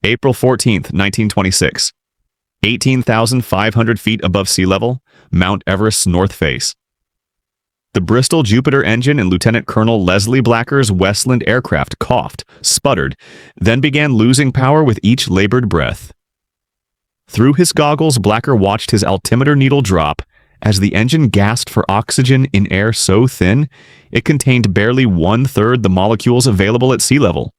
April 14th, 1926. 18,500 feet above sea level, Mount Everest's north face. The Bristol Jupiter engine in Lieutenant Colonel Leslie Blacker's Westland aircraft coughed, sputtered, then began losing power with each labored breath. Through his goggles, Blacker watched his altimeter needle drop as the engine gasped for oxygen in air so thin it contained barely 1/3 the molecules available at sea level.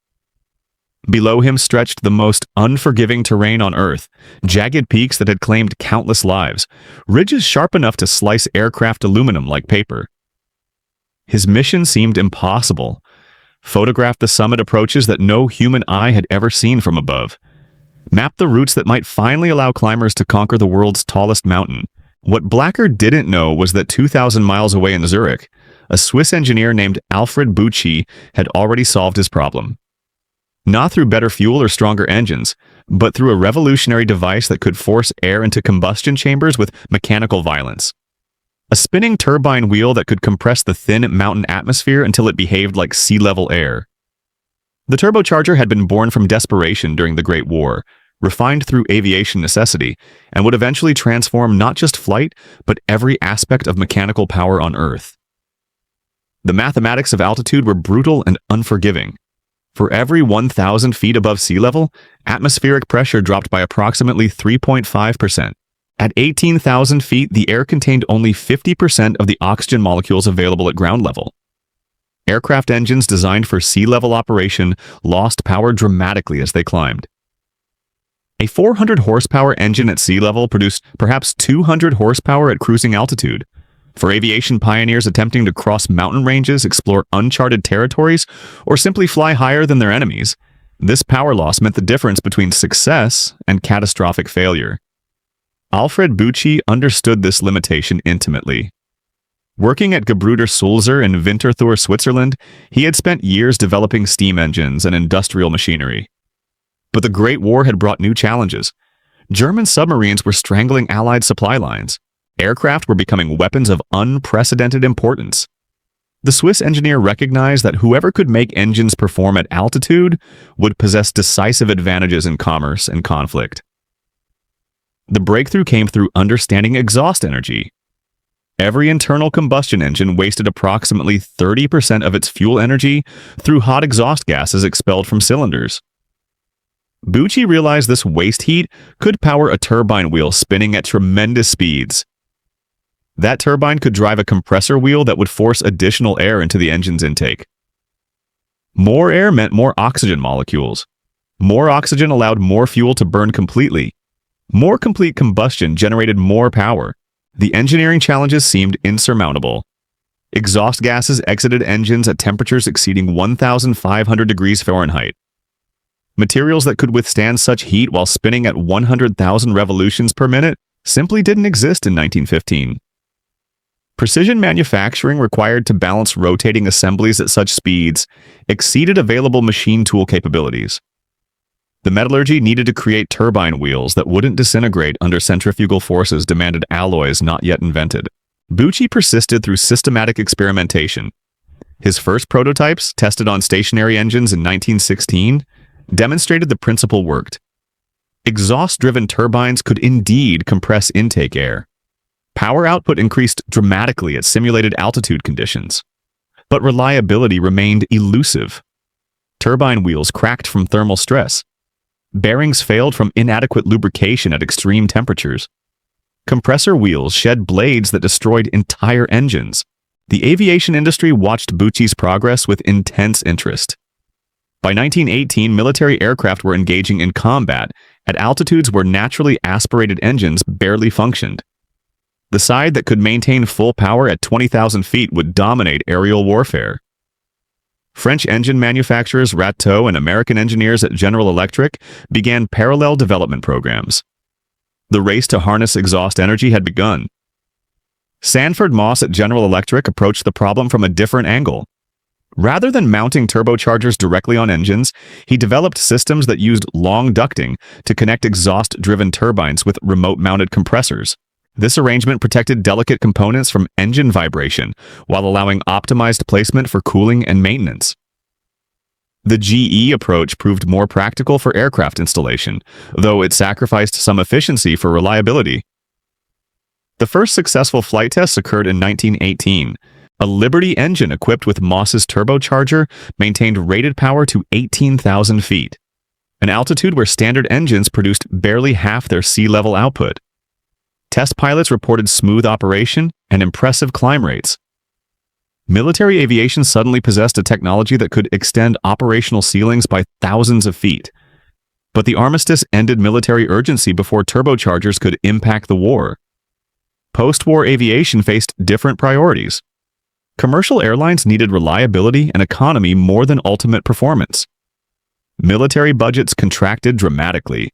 Below him stretched the most unforgiving terrain on Earth, jagged peaks that had claimed countless lives, ridges sharp enough to slice aircraft aluminum like paper. His mission seemed impossible. Photograph the summit approaches that no human eye had ever seen from above. Map the routes that might finally allow climbers to conquer the world's tallest mountain. What Blacker didn't know was that 2,000 miles away in Zurich, a Swiss engineer named Alfred Buchcci had already solved his problem. Not through better fuel or stronger engines, but through a revolutionary device that could force air into combustion chambers with mechanical violence. A spinning turbine wheel that could compress the thin mountain atmosphere until it behaved like sea-level air. The turbocharger had been born from desperation during the Great War, refined through aviation necessity, and would eventually transform not just flight, but every aspect of mechanical power on Earth. The mathematics of altitude were brutal and unforgiving. For every 1,000 feet above sea level, atmospheric pressure dropped by approximately 3.5%. At 18,000 feet, the air contained only 50% of the oxygen molecules available at ground level. Aircraft engines designed for sea-level operation lost power dramatically as they climbed. A 400 horsepower engine at sea level produced perhaps 200 horsepower at cruising altitude. For aviation pioneers attempting to cross mountain ranges, explore uncharted territories, or simply fly higher than their enemies, this power loss meant the difference between success and catastrophic failure. Alfred Buchcci understood this limitation intimately. Working at Gebrüder Sulzer in Winterthur, Switzerland, he had spent years developing steam engines and industrial machinery. But the Great War had brought new challenges. German submarines were strangling Allied supply lines. Aircraft were becoming weapons of unprecedented importance. The Swiss engineer recognized that whoever could make engines perform at altitude would possess decisive advantages in commerce and conflict. The breakthrough came through understanding exhaust energy. Every internal combustion engine wasted approximately 30% of its fuel energy through hot exhaust gases expelled from cylinders. Buchcci realized this waste heat could power a turbine wheel spinning at tremendous speeds. That turbine could drive a compressor wheel that would force additional air into the engine's intake. More air meant more oxygen molecules. More oxygen allowed more fuel to burn completely. More complete combustion generated more power. The engineering challenges seemed insurmountable. Exhaust gases exited engines at temperatures exceeding 1,500 degrees Fahrenheit. Materials that could withstand such heat while spinning at 100,000 revolutions per minute simply didn't exist in 1915. Precision manufacturing required to balance rotating assemblies at such speeds exceeded available machine tool capabilities. The metallurgy needed to create turbine wheels that wouldn't disintegrate under centrifugal forces demanded alloys not yet invented. Buchcci persisted through systematic experimentation. His first prototypes, tested on stationary engines in 1916, demonstrated the principle worked. Exhaust-driven turbines could indeed compress intake air. Power output increased dramatically at simulated altitude conditions. But reliability remained elusive. Turbine wheels cracked from thermal stress. Bearings failed from inadequate lubrication at extreme temperatures. Compressor wheels shed blades that destroyed entire engines. The aviation industry watched Buchci's progress with intense interest. By 1918, military aircraft were engaging in combat at altitudes where naturally aspirated engines barely functioned. The side that could maintain full power at 20,000 feet would dominate aerial warfare. French engine manufacturers Rateau and American engineers at General Electric began parallel development programs. The race to harness exhaust energy had begun. Sanford Moss at General Electric approached the problem from a different angle. Rather than mounting turbochargers directly on engines, he developed systems that used long ducting to connect exhaust-driven turbines with remote-mounted compressors. This arrangement protected delicate components from engine vibration while allowing optimized placement for cooling and maintenance. The GE approach proved more practical for aircraft installation, though it sacrificed some efficiency for reliability. The first successful flight tests occurred in 1918. A Liberty engine equipped with Moss's turbocharger maintained rated power to 18,000 feet, an altitude where standard engines produced barely half their sea-level output. Test pilots reported smooth operation and impressive climb rates. Military aviation suddenly possessed a technology that could extend operational ceilings by thousands of feet. But the armistice ended military urgency before turbochargers could impact the war. Post-war aviation faced different priorities. Commercial airlines needed reliability and economy more than ultimate performance. Military budgets contracted dramatically.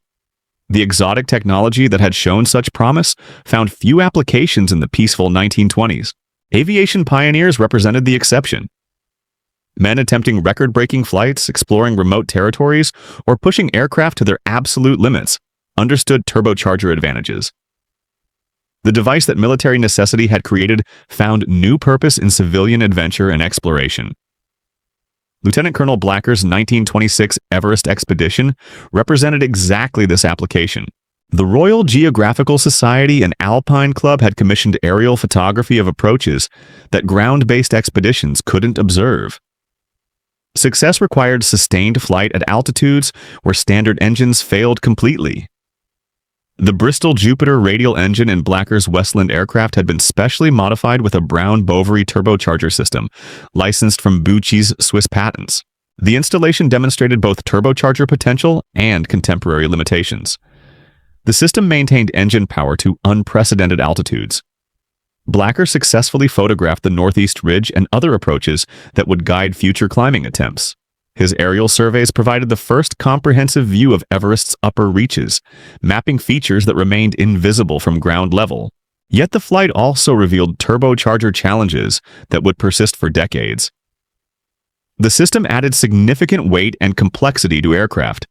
The exotic technology that had shown such promise found few applications in the peaceful 1920s. Aviation pioneers represented the exception. Men attempting record-breaking flights, exploring remote territories, or pushing aircraft to their absolute limits understood turbocharger advantages. The device that military necessity had created found new purpose in civilian adventure and exploration. Lieutenant Colonel Blacker's 1926 Everest expedition represented exactly this application. The Royal Geographical Society and Alpine Club had commissioned aerial photography of approaches that ground-based expeditions couldn't observe. Success required sustained flight at altitudes where standard engines failed completely. The Bristol Jupiter radial engine in Blacker's Westland aircraft had been specially modified with a Brown-Bovary turbocharger system, licensed from Buchci's Swiss patents. The installation demonstrated both turbocharger potential and contemporary limitations. The system maintained engine power to unprecedented altitudes. Blacker successfully photographed the Northeast Ridge and other approaches that would guide future climbing attempts. His aerial surveys provided the first comprehensive view of Everest's upper reaches, mapping features that remained invisible from ground level. Yet the flight also revealed turbocharger challenges that would persist for decades. The system added significant weight and complexity to aircraft.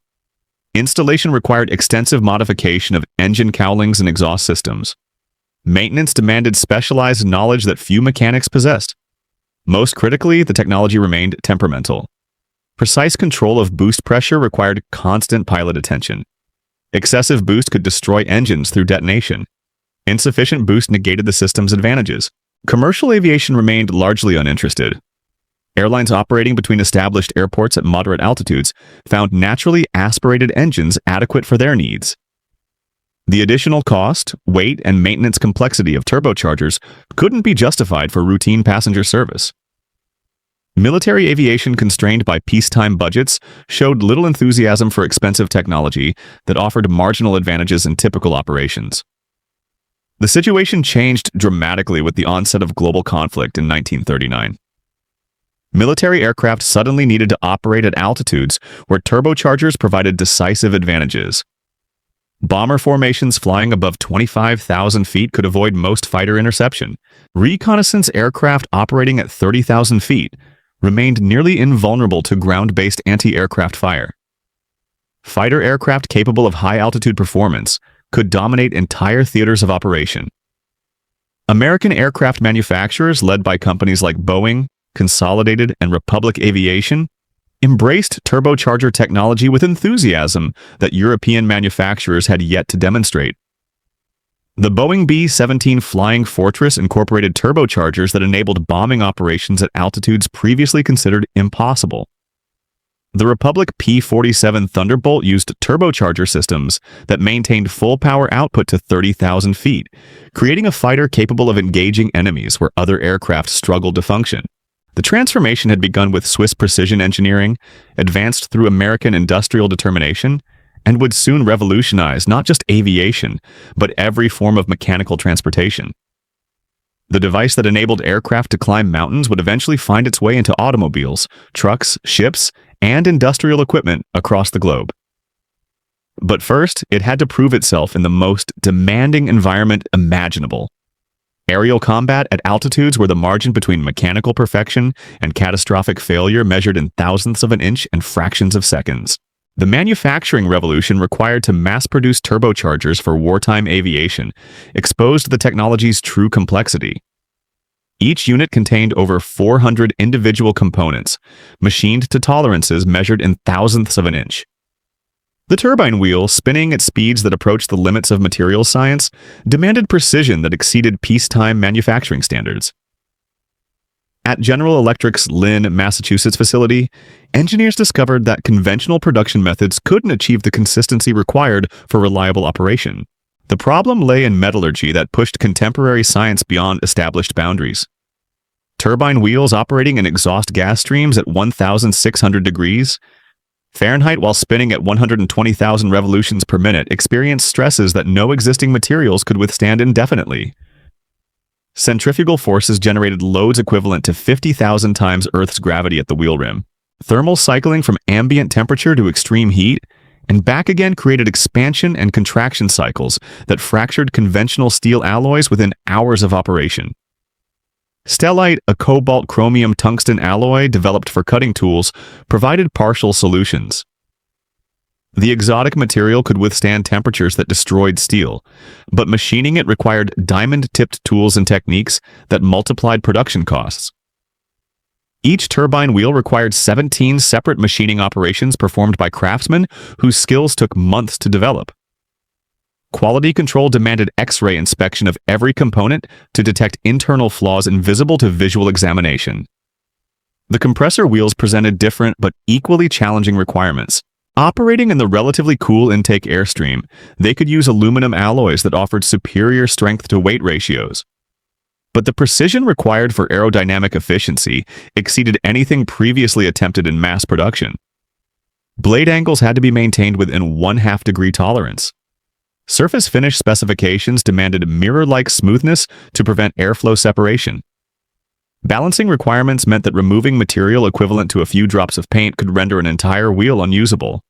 Installation required extensive modification of engine cowlings and exhaust systems. Maintenance demanded specialized knowledge that few mechanics possessed. Most critically, the technology remained temperamental. Precise control of boost pressure required constant pilot attention. Excessive boost could destroy engines through detonation. Insufficient boost negated the system's advantages. Commercial aviation remained largely uninterested. Airlines operating between established airports at moderate altitudes found naturally aspirated engines adequate for their needs. The additional cost, weight, and maintenance complexity of turbochargers couldn't be justified for routine passenger service. Military aviation constrained by peacetime budgets showed little enthusiasm for expensive technology that offered marginal advantages in typical operations. The situation changed dramatically with the onset of global conflict in 1939. Military aircraft suddenly needed to operate at altitudes where turbochargers provided decisive advantages. Bomber formations flying above 25,000 feet could avoid most fighter interception. Reconnaissance aircraft operating at 30,000 feet remained nearly invulnerable to ground-based anti-aircraft fire. Fighter aircraft capable of high-altitude performance could dominate entire theaters of operation. American aircraft manufacturers, led by companies like Boeing, Consolidated, and Republic Aviation, embraced turbocharger technology with enthusiasm that European manufacturers had yet to demonstrate. The Boeing B-17 Flying Fortress incorporated turbochargers that enabled bombing operations at altitudes previously considered impossible. The Republic P-47 Thunderbolt used turbocharger systems that maintained full power output to 30,000 feet, creating a fighter capable of engaging enemies where other aircraft struggled to function. The transformation had begun with Swiss precision engineering, advanced through American industrial determination, and would soon revolutionize not just aviation, but every form of mechanical transportation. The device that enabled aircraft to climb mountains would eventually find its way into automobiles, trucks, ships, and industrial equipment across the globe. But first, it had to prove itself in the most demanding environment imaginable. Aerial combat at altitudes where the margin between mechanical perfection and catastrophic failure measured in thousandths of an inch and fractions of seconds. The manufacturing revolution required to mass-produce turbochargers for wartime aviation exposed the technology's true complexity. Each unit contained over 400 individual components, machined to tolerances measured in thousandths of an inch. The turbine wheel, spinning at speeds that approached the limits of materials science, demanded precision that exceeded peacetime manufacturing standards. At General Electric's Lynn, Massachusetts facility, engineers discovered that conventional production methods couldn't achieve the consistency required for reliable operation. The problem lay in metallurgy that pushed contemporary science beyond established boundaries. Turbine wheels operating in exhaust gas streams at 1,600 degrees Fahrenheit while spinning at 120,000 revolutions per minute experienced stresses that no existing materials could withstand indefinitely. Centrifugal forces generated loads equivalent to 50,000 times Earth's gravity at the wheel rim. Thermal cycling from ambient temperature to extreme heat and back again created expansion and contraction cycles that fractured conventional steel alloys within hours of operation. Stellite, a cobalt-chromium-tungsten alloy developed for cutting tools, provided partial solutions. The exotic material could withstand temperatures that destroyed steel, but machining it required diamond-tipped tools and techniques that multiplied production costs. Each turbine wheel required 17 separate machining operations performed by craftsmen whose skills took months to develop. Quality control demanded X-ray inspection of every component to detect internal flaws invisible to visual examination. The compressor wheels presented different but equally challenging requirements. Operating in the relatively cool intake airstream, they could use aluminum alloys that offered superior strength-to-weight ratios. But the precision required for aerodynamic efficiency exceeded anything previously attempted in mass production. Blade angles had to be maintained within 1/2 degree tolerance. Surface finish specifications demanded mirror-like smoothness to prevent airflow separation. Balancing requirements meant that removing material equivalent to a few drops of paint could render an entire wheel unusable.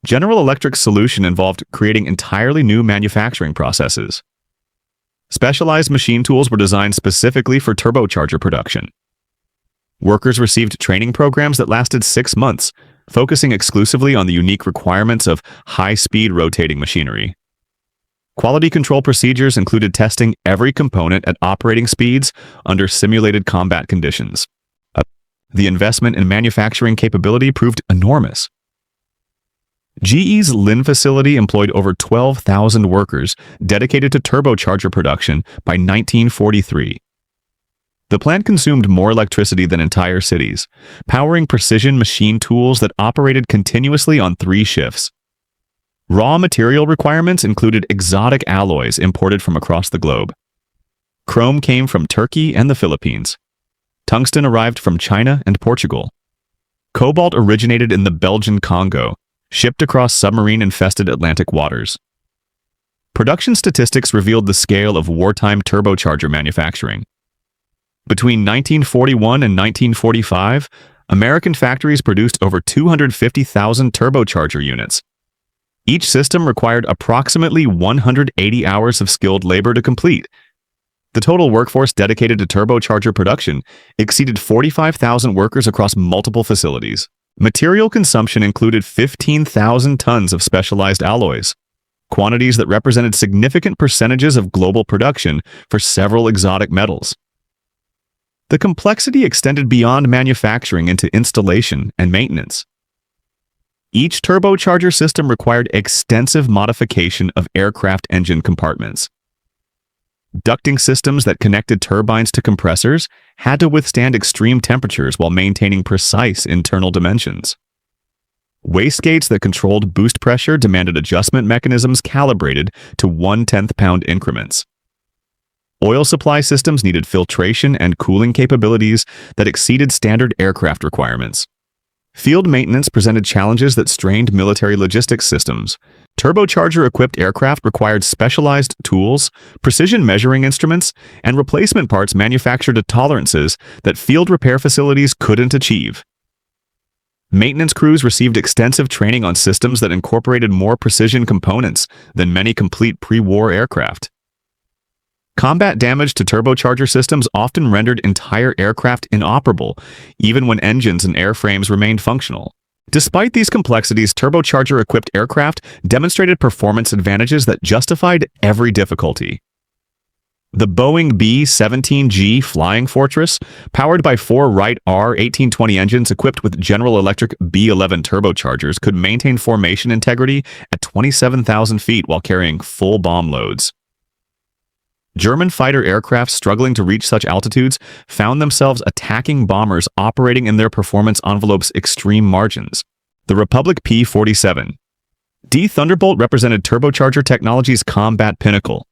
General Electric's solution involved creating entirely new manufacturing processes. Specialized machine tools were designed specifically for turbocharger production. Workers received training programs that lasted 6 months, focusing exclusively on the unique requirements of high-speed rotating machinery. Quality control procedures included testing every component at operating speeds under simulated combat conditions. The investment in manufacturing capability proved enormous. GE's Lynn facility employed over 12,000 workers dedicated to turbocharger production by 1943. The plant consumed more electricity than entire cities, powering precision machine tools that operated continuously on 3 shifts. Raw material requirements included exotic alloys imported from across the globe. Chrome came from Turkey and the Philippines. Tungsten arrived from China and Portugal. Cobalt originated in the Belgian Congo, shipped across submarine-infested Atlantic waters. Production statistics revealed the scale of wartime turbocharger manufacturing. Between 1941 and 1945, American factories produced over 250,000 turbocharger units. Each system required approximately 180 hours of skilled labor to complete. The total workforce dedicated to turbocharger production exceeded 45,000 workers across multiple facilities. Material consumption included 15,000 tons of specialized alloys, quantities that represented significant percentages of global production for several exotic metals. The complexity extended beyond manufacturing into installation and maintenance. Each turbocharger system required extensive modification of aircraft engine compartments. Ducting systems that connected turbines to compressors had to withstand extreme temperatures while maintaining precise internal dimensions. Wastegates that controlled boost pressure demanded adjustment mechanisms calibrated to 1/10 pound increments. Oil supply systems needed filtration and cooling capabilities that exceeded standard aircraft requirements. Field maintenance presented challenges that strained military logistics systems. Turbocharger-equipped aircraft required specialized tools, precision measuring instruments, and replacement parts manufactured to tolerances that field repair facilities couldn't achieve. Maintenance crews received extensive training on systems that incorporated more precision components than many complete pre-war aircraft. Combat damage to turbocharger systems often rendered entire aircraft inoperable, even when engines and airframes remained functional. Despite these complexities, turbocharger-equipped aircraft demonstrated performance advantages that justified every difficulty. The Boeing B-17G Flying Fortress, powered by four Wright R-1820 engines equipped with General Electric B-11 turbochargers, could maintain formation integrity at 27,000 feet while carrying full bomb loads. German fighter aircraft struggling to reach such altitudes found themselves attacking bombers operating in their performance envelope's extreme margins. The Republic P-47 D Thunderbolt represented turbocharger technology's combat pinnacle.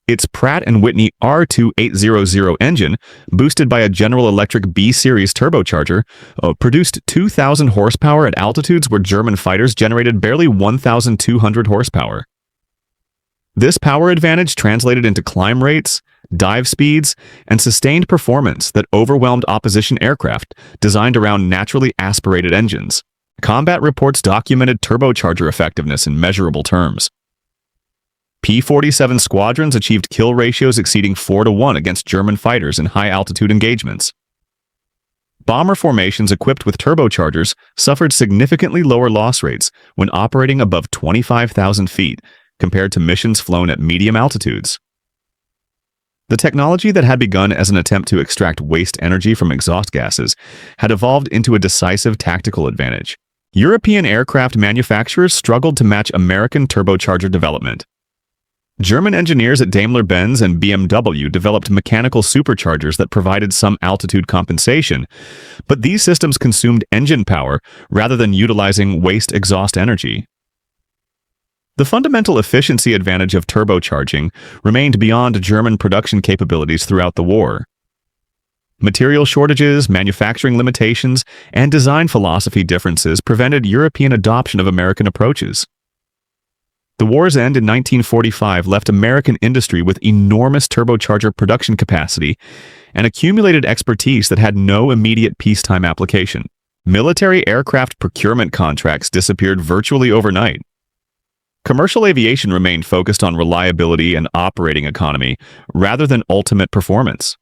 Its Pratt & Whitney R2800 engine, boosted by a General Electric B-series turbocharger, produced 2,000 horsepower at altitudes where German fighters generated barely 1,200 horsepower. This power advantage translated into climb rates, dive speeds, and sustained performance that overwhelmed opposition aircraft designed around naturally aspirated engines. Combat reports documented turbocharger effectiveness in measurable terms. P-47 squadrons achieved kill ratios exceeding 4-to-1 against German fighters in high-altitude engagements. Bomber formations equipped with turbochargers suffered significantly lower loss rates when operating above 25,000 feet compared to missions flown at medium altitudes. The technology that had begun as an attempt to extract waste energy from exhaust gases had evolved into a decisive tactical advantage. European aircraft manufacturers struggled to match American turbocharger development. German engineers at Daimler-Benz and BMW developed mechanical superchargers that provided some altitude compensation, but these systems consumed engine power rather than utilizing waste exhaust energy. The fundamental efficiency advantage of turbocharging remained beyond German production capabilities throughout the war. Material shortages, manufacturing limitations, and design philosophy differences prevented European adoption of American approaches. The war's end in 1945 left American industry with enormous turbocharger production capacity and accumulated expertise that had no immediate peacetime application. Military aircraft procurement contracts disappeared virtually overnight. Commercial aviation remained focused on reliability and operating economy rather than ultimate performance.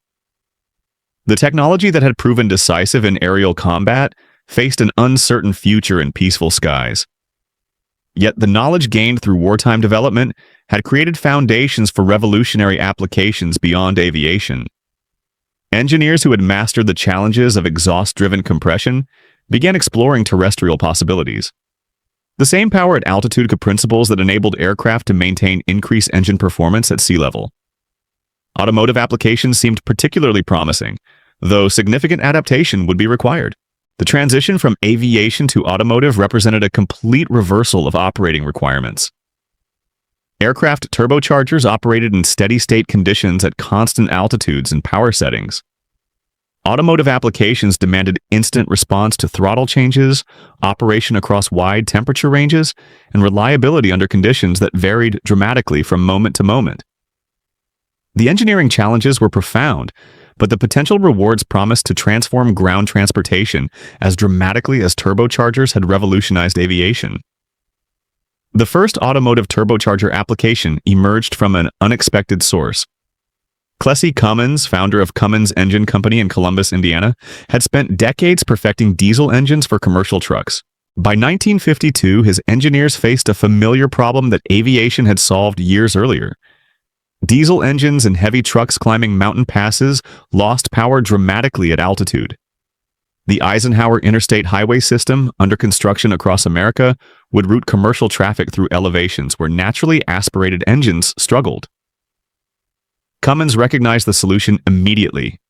The technology that had proven decisive in aerial combat faced an uncertain future in peaceful skies. Yet the knowledge gained through wartime development had created foundations for revolutionary applications beyond aviation. Engineers who had mastered the challenges of exhaust-driven compression began exploring terrestrial possibilities. The same power at altitude principles that enabled aircraft to maintain increased engine performance at sea level. Automotive applications seemed particularly promising, though significant adaptation would be required. The transition from aviation to automotive represented a complete reversal of operating requirements. Aircraft turbochargers operated in steady-state conditions at constant altitudes and power settings. Automotive applications demanded instant response to throttle changes, operation across wide temperature ranges, and reliability under conditions that varied dramatically from moment to moment. The engineering challenges were profound, but the potential rewards promised to transform ground transportation as dramatically as turbochargers had revolutionized aviation. The first automotive turbocharger application emerged from an unexpected source. Plessy Cummins, founder of Cummins Engine Company in Columbus, Indiana, had spent decades perfecting diesel engines for commercial trucks. By 1952, his engineers faced a familiar problem that aviation had solved years earlier. Diesel engines in heavy trucks climbing mountain passes lost power dramatically at altitude. The Eisenhower Interstate Highway System, under construction across America, would route commercial traffic through elevations where naturally aspirated engines struggled. Cummins recognized the solution immediately.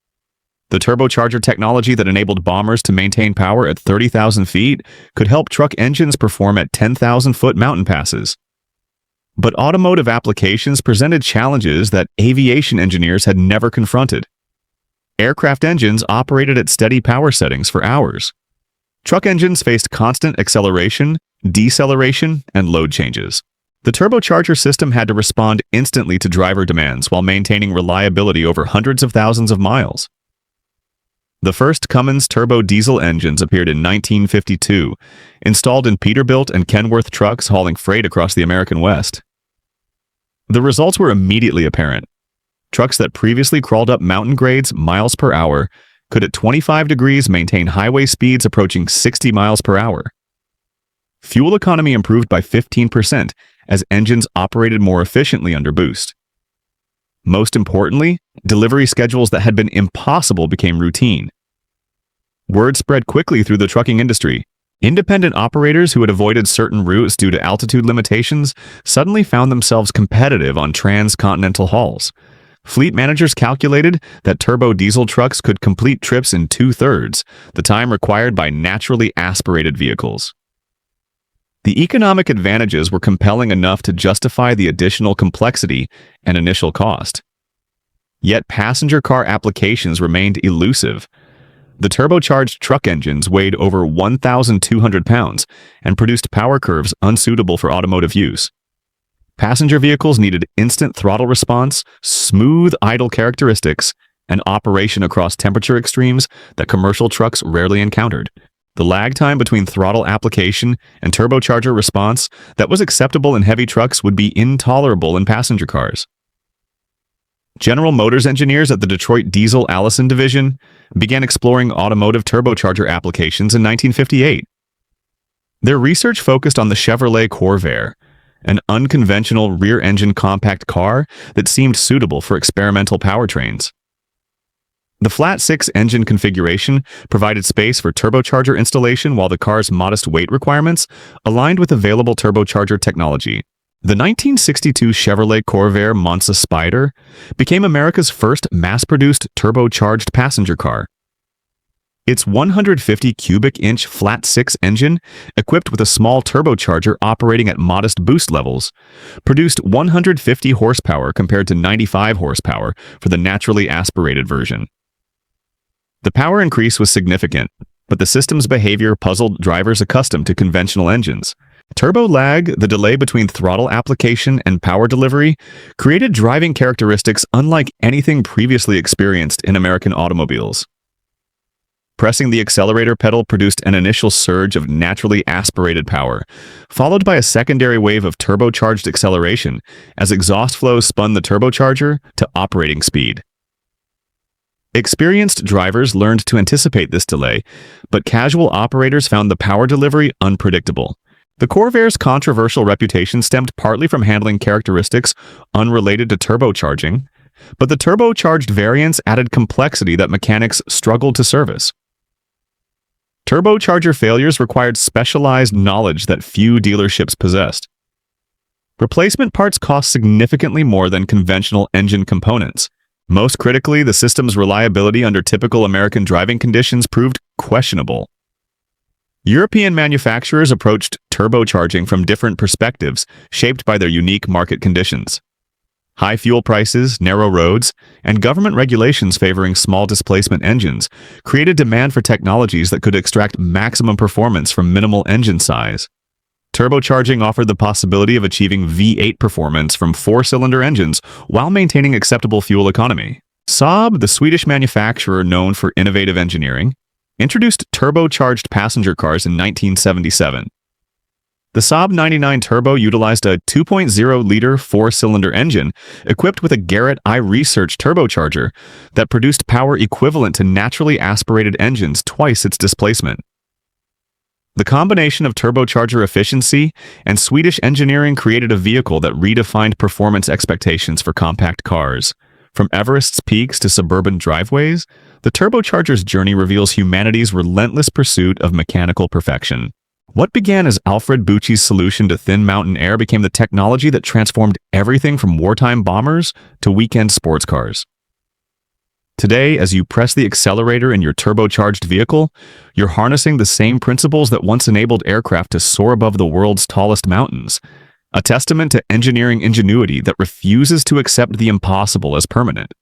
The turbocharger technology that enabled bombers to maintain power at 30,000 feet could help truck engines perform at 10,000-foot mountain passes. But automotive applications presented challenges that aviation engineers had never confronted. Aircraft engines operated at steady power settings for hours. Truck engines faced constant acceleration, deceleration, and load changes. The turbocharger system had to respond instantly to driver demands while maintaining reliability over hundreds of thousands of miles. The first Cummins turbo diesel engines appeared in 1952, installed in Peterbilt and Kenworth trucks hauling freight across the American West. The results were immediately apparent. Trucks that previously crawled up mountain grades miles per hour could at 25 degrees maintain highway speeds approaching 60 miles per hour. Fuel economy improved by 15% as engines operated more efficiently under boost. Most importantly, delivery schedules that had been impossible became routine. Word spread quickly through the trucking industry. Independent operators who had avoided certain routes due to altitude limitations suddenly found themselves competitive on transcontinental hauls. Fleet managers calculated that turbo diesel trucks could complete trips in 2/3 the time required by naturally aspirated vehicles. The economic advantages were compelling enough to justify the additional complexity and initial cost. Yet passenger car applications remained elusive. The turbocharged truck engines weighed over 1,200 pounds and produced power curves unsuitable for automotive use. Passenger vehicles needed instant throttle response, smooth idle characteristics, and operation across temperature extremes that commercial trucks rarely encountered. The lag time between throttle application and turbocharger response that was acceptable in heavy trucks would be intolerable in passenger cars. General Motors engineers at the Detroit Diesel Allison division began exploring automotive turbocharger applications in 1958. Their research focused on the Chevrolet Corvair, an unconventional rear-engine compact car that seemed suitable for experimental powertrains. The flat-six engine configuration provided space for turbocharger installation while the car's modest weight requirements aligned with available turbocharger technology. The 1962 Chevrolet Corvair Monza Spider became America's first mass-produced turbocharged passenger car. Its 150 cubic inch flat-six engine, equipped with a small turbocharger operating at modest boost levels, produced 150 horsepower compared to 95 horsepower for the naturally aspirated version. The power increase was significant, but the system's behavior puzzled drivers accustomed to conventional engines. Turbo lag, the delay between throttle application and power delivery, created driving characteristics unlike anything previously experienced in American automobiles. Pressing the accelerator pedal produced an initial surge of naturally aspirated power, followed by a secondary wave of turbocharged acceleration as exhaust flow spun the turbocharger to operating speed. Experienced drivers learned to anticipate this delay, but casual operators found the power delivery unpredictable. The Corvair's controversial reputation stemmed partly from handling characteristics unrelated to turbocharging, but the turbocharged variants added complexity that mechanics struggled to service. Turbocharger failures required specialized knowledge that few dealerships possessed. Replacement parts cost significantly more than conventional engine components. Most critically, the system's reliability under typical American driving conditions proved questionable. European manufacturers approached turbocharging from different perspectives, shaped by their unique market conditions. High fuel prices, narrow roads, and government regulations favoring small displacement engines created demand for technologies that could extract maximum performance from minimal engine size. Turbocharging offered the possibility of achieving V8 performance from four-cylinder engines while maintaining acceptable fuel economy. Saab, the Swedish manufacturer known for innovative engineering, introduced turbocharged passenger cars in 1977. The Saab 99 Turbo utilized a 2.0-liter four-cylinder engine equipped with a Garrett iResearch turbocharger that produced power equivalent to naturally aspirated engines twice its displacement. The combination of turbocharger efficiency and Swedish engineering created a vehicle that redefined performance expectations for compact cars. From Everest's peaks to suburban driveways, the turbocharger's journey reveals humanity's relentless pursuit of mechanical perfection. What began as Alfred Buchci's solution to thin mountain air became the technology that transformed everything from wartime bombers to weekend sports cars. Today, as you press the accelerator in your turbocharged vehicle, you're harnessing the same principles that once enabled aircraft to soar above the world's tallest mountains, a testament to engineering ingenuity that refuses to accept the impossible as permanent.